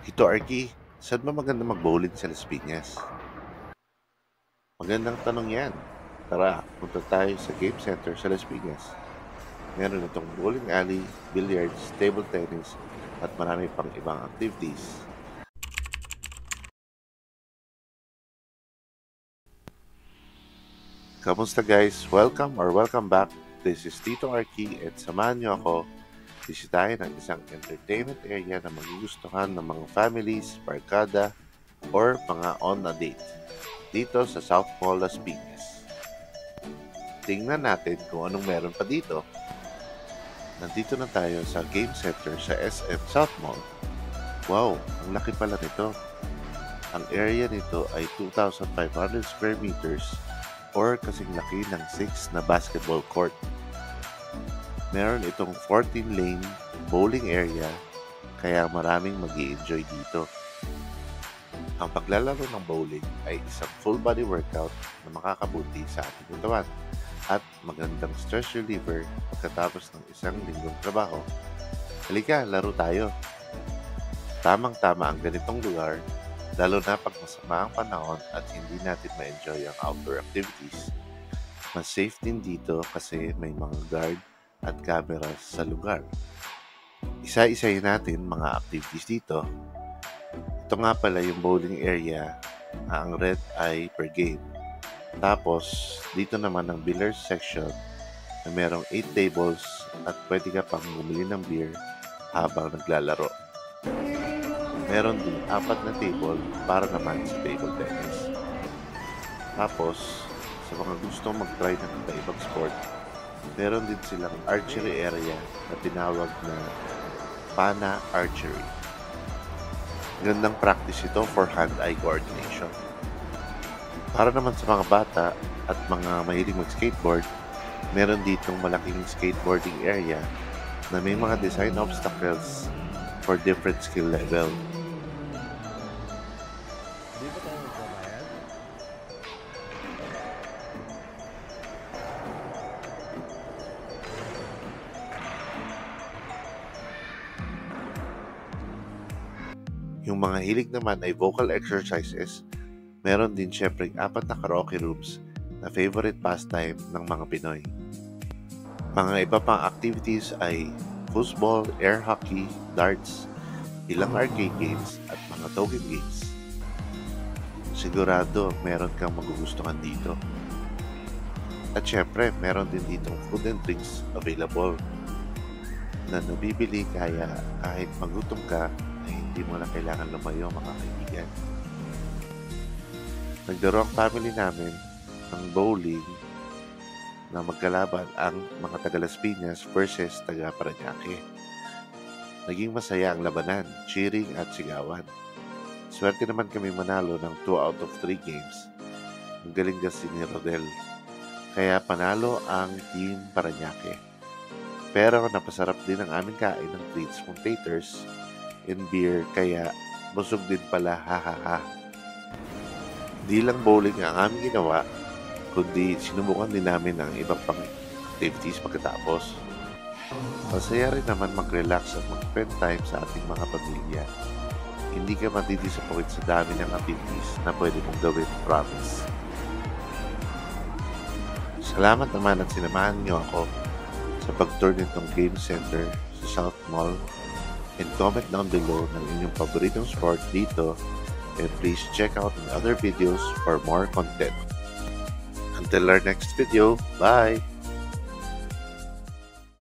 Ito, Arky, saan ba maganda mag-bowling sa Las Piñas? Magandang tanong yan. Tara, punta tayo sa Game Center sa Las Piñas. Meron itong bowling alley, billiards, table tennis, at marami pang ibang activities. Kamusta guys? Welcome back. This is Tito Arky at samahan niyo ako bisitahin ang isang entertainment area na magugustuhan ng mga families, barkada, or mga on a date dito sa South Mall Las Piñas. Tingnan natin kung anong meron pa dito. Nandito na tayo sa Game Center sa SM South Mall. Wow, ang laki pala nito. Ang area nito ay 2,500 square meters or kasing laki ng 6 na basketball court. Meron itong 14-lane bowling area kaya maraming mag-i-enjoy dito. Ang paglalaro ng bowling ay isang full body workout na makakabuti sa ating katawan at magandang stress reliever pagkatapos ng isang linggong trabaho. Halika, laro tayo! Tamang-tama ang ganitong lugar, lalo na pag masama ang panahon at hindi natin ma-enjoy ang outdoor activities. Mas safe din dito kasi may mga guard at cameras sa lugar. Isa-isayin natin mga activities dito. Ito nga pala yung bowling area. Ang red ay per game. Tapos, dito naman ang billiards section na merong 8 tables at pwede ka pang bumili ng beer habang naglalaro. Meron din 4 na table para naman sa table tennis. Tapos, sa mga gustong mag-try ng iba-ibang sport, meron din silang archery area na tinawag na Pana Archery. Gandang practice ito for hand-eye coordination. Para naman sa mga bata at mga mahilig mag-skateboard, meron ditong malaking skateboarding area na may mga design obstacles for different skill level. Di ba tayo magbabayad? Yung mga hilig naman ay vocal exercises, meron din syempre 4 na karaoke rooms na favorite pastime ng mga Pinoy. Mga iba pang activities ay foosball, air hockey, darts, ilang arcade games at mga token games. Sigurado meron kang magugustuhan dito. At syempre, meron din ditong food and drinks available na nabibili kaya kahit magutom ka ay hindi mo na kailangan lumayo mga kaibigan. Naglaro ang family namin ng bowling na magkalaban ang mga taga Las Piñas versus taga Parañaque. Naging masaya ang labanan, cheering at sigawan. Swerte naman kami manalo ng 2 out of 3 games. Ang galing kasi ni Rodel. Kaya panalo ang team Parañaque. Pero napasarap din ang aming kain ng treats from taters and beer kaya busog din pala hahaha. Di lang bowling ang aming ginawa, kundi sinubukan din namin ang ibang pang activities pagkatapos. Masaya rin naman mag-relax at mag-spend time sa ating mga pamilya. Hindi ka matidisappoint sa dami ng activities na pwede mong gawin, promise. Salamat naman at sinamahan niyo ako sa pag-tour nitong game center sa South Mall. And comment down below ng inyong paboritong sport dito and please check out my other videos for more content. Until our next video, bye!